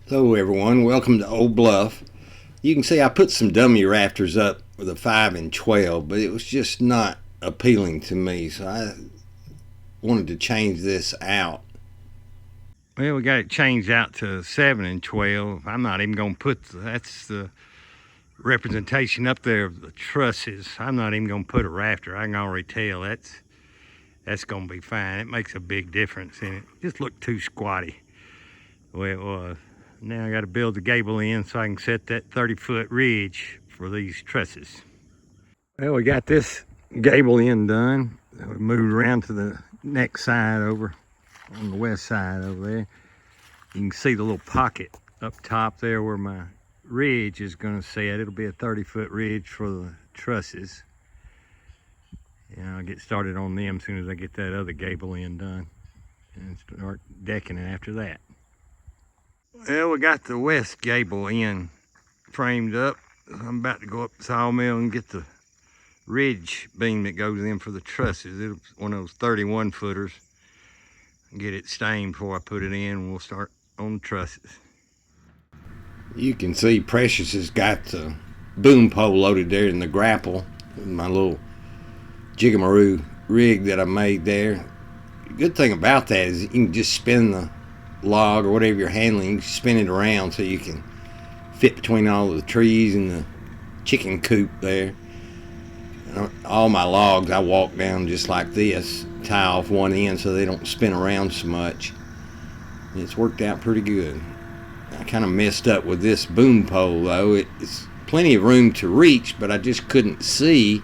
Hello everyone, welcome to Old Bluff. You can see I put some dummy rafters up with a 5 and 12, but it was just not appealing to me, so I wanted to change this out. Well, we got it changed out to 7 and 12. I'm not even going to put, that's the representation up there of the trusses. I'm not even going to put a rafter. I can already tell that's going to be fine. It makes a big difference in it. Just looked too squatty the way it was. Now I got to build the gable in so I can set that 30-foot ridge for these trusses. Well, we got this gable end done. We moved around to the next side over on the west side over there. You can see the little pocket up top there where my ridge is going to set. It'll be a 30-foot ridge for the trusses. And I'll get started on them as soon as I get that other gable end done and start decking it after that. Well, we got the west gable end framed up. I'm about to go up the sawmill and get the ridge beam that goes in for the trusses. It's one of those 31 footers. Get it stained before I put it in, and we'll start on the trusses. You can see Precious has got the boom pole loaded there in the grapple with my little jigamaroo rig that I made there. The good thing about that is you can just spin the log or whatever you're handling, you can spin it around so you can fit between all of the trees and the chicken coop there. All my logs I walk down just like this, tie off one end so they don't spin around so much. And it's worked out pretty good. I kind of messed up with this boom pole though. It's plenty of room to reach, but I just couldn't see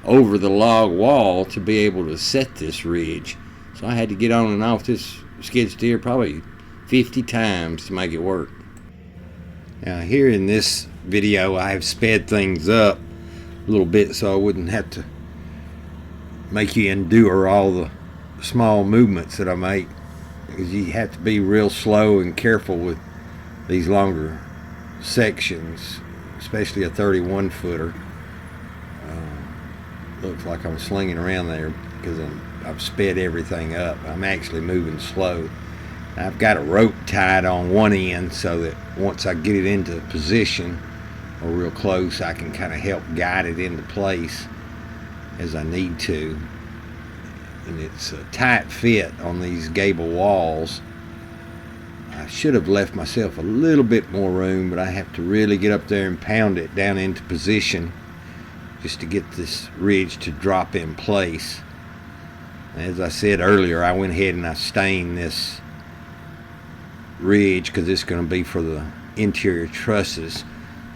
over the log wall to be able to set this ridge. So I had to get on and off this skid steer probably 50 times to make it work. Now here in this video I have sped things up a little bit so I wouldn't have to make you endure all the small movements that I make, because you have to be real slow and careful with these longer sections, especially a 31 footer. Looks like I'm slinging around there because I've sped everything up. I'm actually moving slow. I've got a rope tied on one end so that once I get it into position or real close, I can kind of help guide it into place as I need to. And it's a tight fit on these gable walls. I should have left myself a little bit more room, but I have to really get up there and pound it down into position just to get this ridge to drop in place. As I said earlier, I went ahead and I stained this ridge because it's going to be for the interior trusses,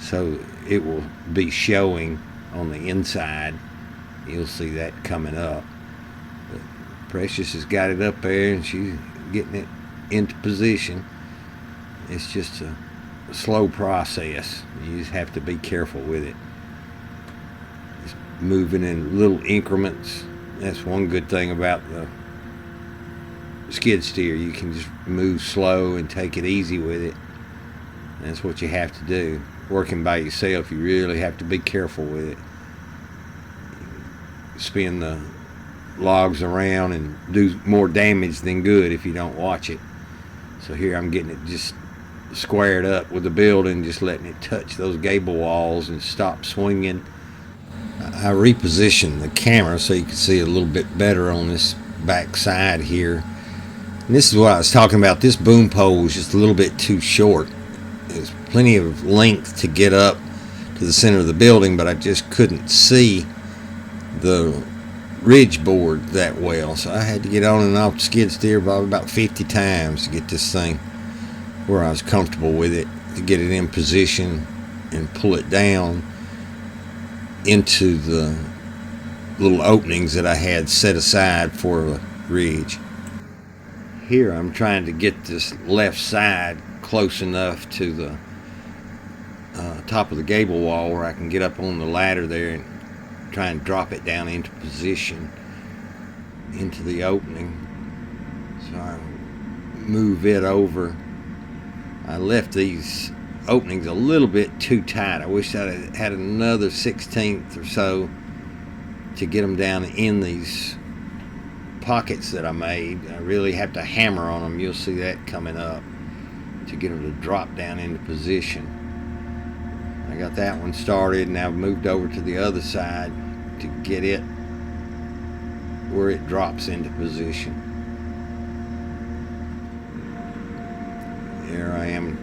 so it will be showing on the inside. You'll see that coming up. But Precious has got it up there and she's getting it into position. It's just a slow process. You just have to be careful with it. Just moving in little increments. That's one good thing about the skid steer. You can just move slow and take it easy with it. That's what you have to do. Working by yourself, you really have to be careful with it. Spin the logs around and do more damage than good if you don't watch it. So here I'm getting it just squared up with the building, just letting it touch those gable walls and stop swinging. I repositioned the camera so you can see a little bit better on this back side here. And this is what I was talking about. This boom pole was just a little bit too short. There's plenty of length to get up to the center of the building, but I just couldn't see the ridge board that well. So I had to get on and off the skid steer probably about 50 times to get this thing where I was comfortable with it, to get it in position and pull it down into the little openings that I had set aside for a ridge. Here I'm trying to get this left side close enough to the top of the gable wall where I can get up on the ladder there and try and drop it down into position into the opening. So I move it over. I left these openings a little bit too tight. I wish I had another 1/16 or so to get them down in these pockets that I made. I really have to hammer on them. You'll see that coming up, to get them to drop down into position. I got that one started, and I've moved over to the other side to get it where it drops into position. There I am,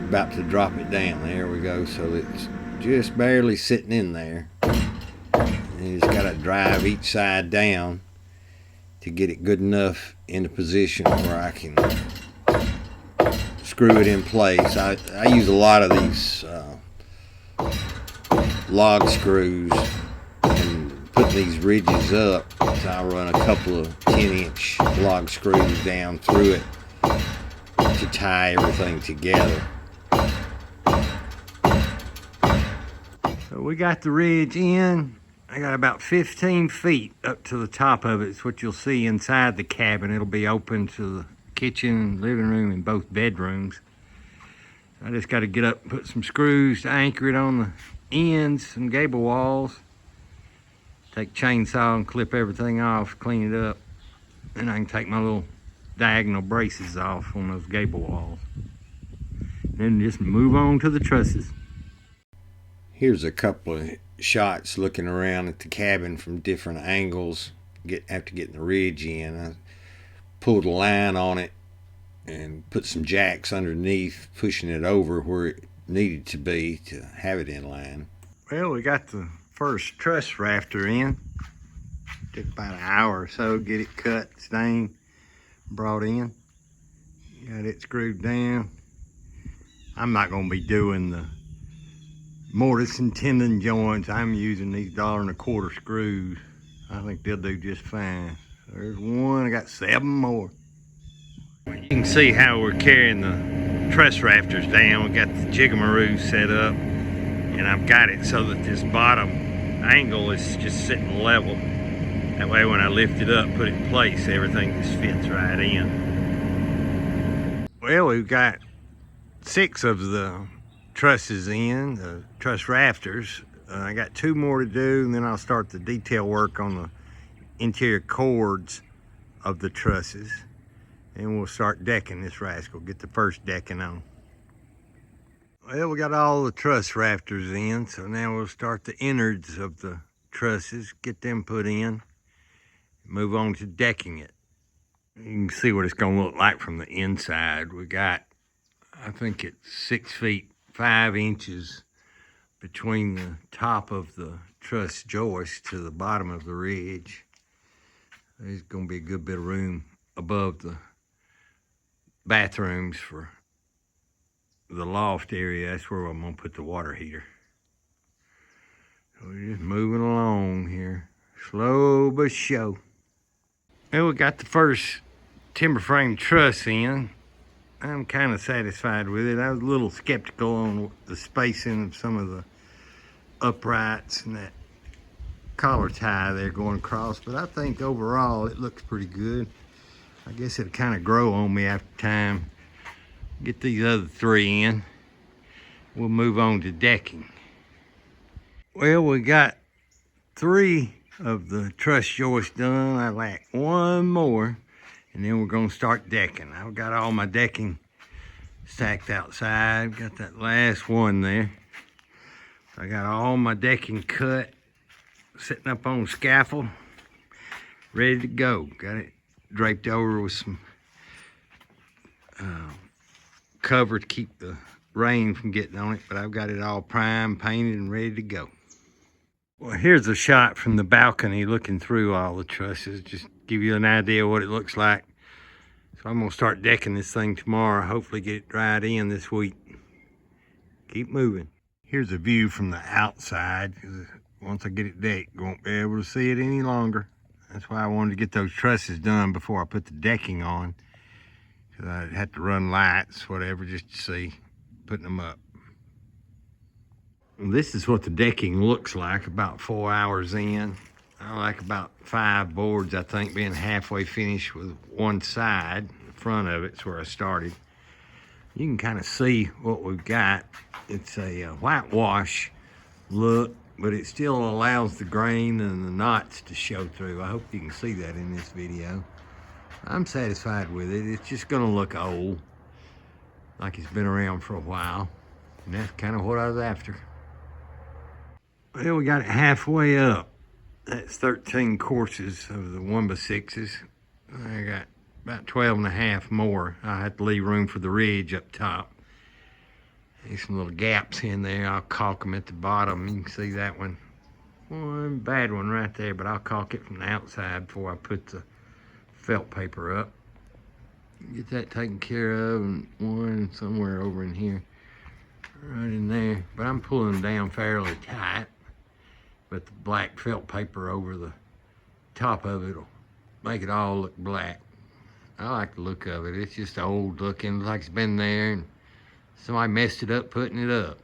about to drop it down. There we go. So it's just barely sitting in there. And you just got to drive each side down to get it good enough into position where I can screw it in place. I use a lot of these log screws, and putting these ridges up, so I run a couple of 10-inch log screws down through it to tie everything together. So we got the ridge in. I got about 15 feet up to the top of it. It's what you'll see inside the cabin. It'll be open to the kitchen, living room, and both bedrooms. I just got to get up and put some screws to anchor it on the ends, some gable walls. Take chainsaw and clip everything off, clean it up. Then I can take my little diagonal braces off on those gable walls. Then just move on to the trusses. Here's a couple of shots looking around at the cabin from different angles after getting the ridge in. I pulled a line on it and put some jacks underneath, pushing it over where it needed to be to have it in line. Well, we got the first truss rafter in. Took about an hour or so to get it cut, stained, brought in. Got it screwed down. I'm not going to be doing the mortise and tenon joints. I'm using these $1.25 screws. I think they'll do just fine. There's one. I got 7 more. You can see how we're carrying the truss rafters down. We got the jiggamaroo set up, and I've got it so that this bottom angle is just sitting level. That way when I lift it up, put it in place, everything just fits right in. Well, we've got 6 of the trusses in, the truss rafters. I got 2 more to do, and then I'll start the detail work on the interior cords of the trusses. And we'll start decking this rascal, get the first decking on. Well, we got all the truss rafters in, so now we'll start the innards of the trusses, get them put in, move on to decking it. You can see what it's gonna look like from the inside. We got, I think it's 6 feet 5 inches between the top of the truss joist to the bottom of the ridge. There's gonna be a good bit of room above the bathrooms for the loft area. That's where I'm gonna put the water heater. So we're just moving along here, slow but sure. Well, we got the first timber frame truss in. I'm kind of satisfied with it. I was a little skeptical on the spacing of some of the uprights and that collar tie there going across, but I think overall it looks pretty good. I guess it'll kind of grow on me after time. Get these other 3 in. We'll move on to decking. Well, we got 3 of the truss joists done. I lack 1 more, and then we're gonna start decking. I've got all my decking stacked outside. Got that last one there. I got all my decking cut, sitting up on scaffold, ready to go. Got it draped over with some cover to keep the rain from getting on it, but I've got it all primed, painted, and ready to go. Well, here's a shot from the balcony looking through all the trusses, just give you an idea of what it looks like. So I'm gonna start decking this thing tomorrow, hopefully get it dried in this week. Keep moving. Here's a view from the outside, because once I get it decked, you won't be able to see it any longer. That's why I wanted to get those trusses done before I put the decking on, because I'd have to run lights, whatever, just to see putting them up. This is what the decking looks like about 4 hours in. I like about 5 boards, I think, being halfway finished with one side. The front of it's where I started. You can kind of see what we've got. It's a whitewash look but it still allows the grain and the knots to show through. I hope you can see that in this video. I'm satisfied with it. It's just gonna look old, like it's been around for a while, and that's kind of what I was after. Well, we got it halfway up. That's 13 courses of the 1x6s. I got about 12 and a half more. I have to leave room for the ridge up top. There's some little gaps in there. I'll caulk them at the bottom. You can see that one bad one right there, but I'll caulk it from the outside before I put the felt paper up. Get that taken care of, and one somewhere over in here, right in there. But I'm pulling them down fairly tight. But the black felt paper over the top of it will make it all look black. I like the look of it. It's just old looking, like it's been there and somebody messed it up putting it up.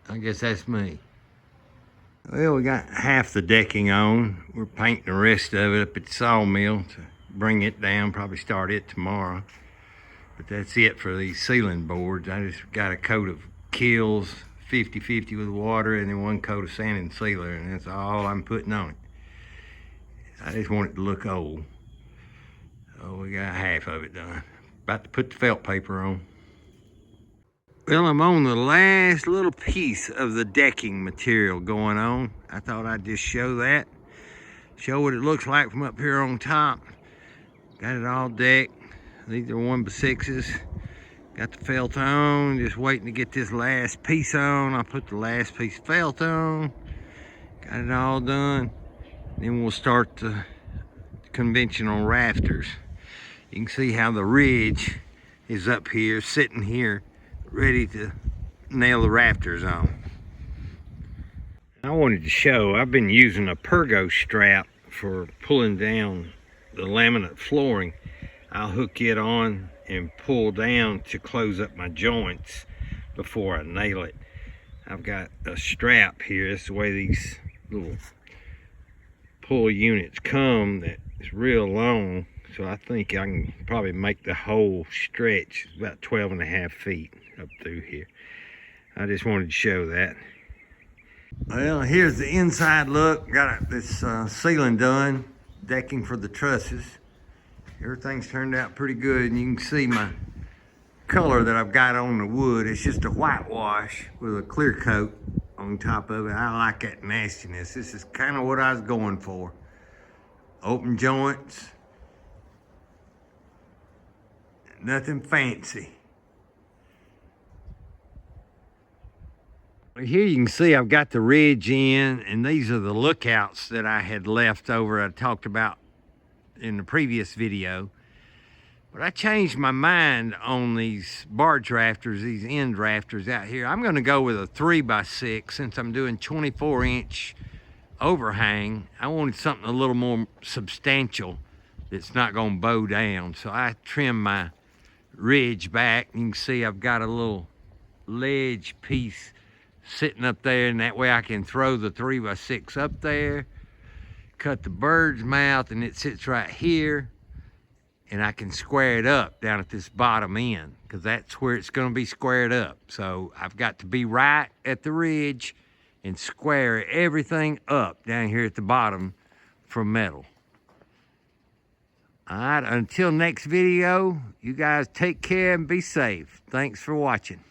I guess that's me. Well, we got half the decking on. We're painting the rest of it up at the Sawmill to bring it down, probably start it tomorrow. But that's it for these ceiling boards. I just got a coat of Kills 50/50 with water, and then one coat of sand and sealer, and that's all I'm putting on it. I just want it to look old. So we got half of it done. About to put the felt paper on. Well, I'm on the last little piece of the decking material going on. I thought I'd just show that. Show what it looks like from up here on top. Got it all decked. These are 1x6s. Got the felt on, just waiting to get this last piece on. I'll put the last piece of felt on. Got it all done. Then we'll start the conventional rafters. You can see how the ridge is up here, sitting here, ready to nail the rafters on. I wanted to show, I've been using a Pergo strap for pulling down the laminate flooring. I'll hook it on and pull down to close up my joints before I nail it. I've got a strap here. That's the way these little pull units come. That's real long, so I think I can probably make the whole stretch about 12 and a half feet up through here. I just wanted to show that. Well, here's the inside look. Got this ceiling done, decking for the trusses. Everything's turned out pretty good, and you can see my color that I've got on the wood. It's just a whitewash with a clear coat on top of it. I like that nastiness. This is kind of what I was going for. Open joints, nothing fancy. Here you can see I've got the ridge in, and these are the lookouts that I had left over. I talked about in the previous video, but I changed my mind on these barge rafters, these end rafters out here. I'm going to go with a 3x6 since I'm doing 24-inch overhang. I wanted something a little more substantial that's not going to bow down, so I trimmed my ridge back. You can see I've got a little ledge piece sitting up there, and that way I can throw the 3x6 up there, cut the bird's mouth, and it sits right here, and I can square it up down at this bottom end, because that's where it's going to be squared up. So I've got to be right at the ridge and square everything up down here at the bottom for metal. All right, until next video, you guys take care and be safe. Thanks for watching.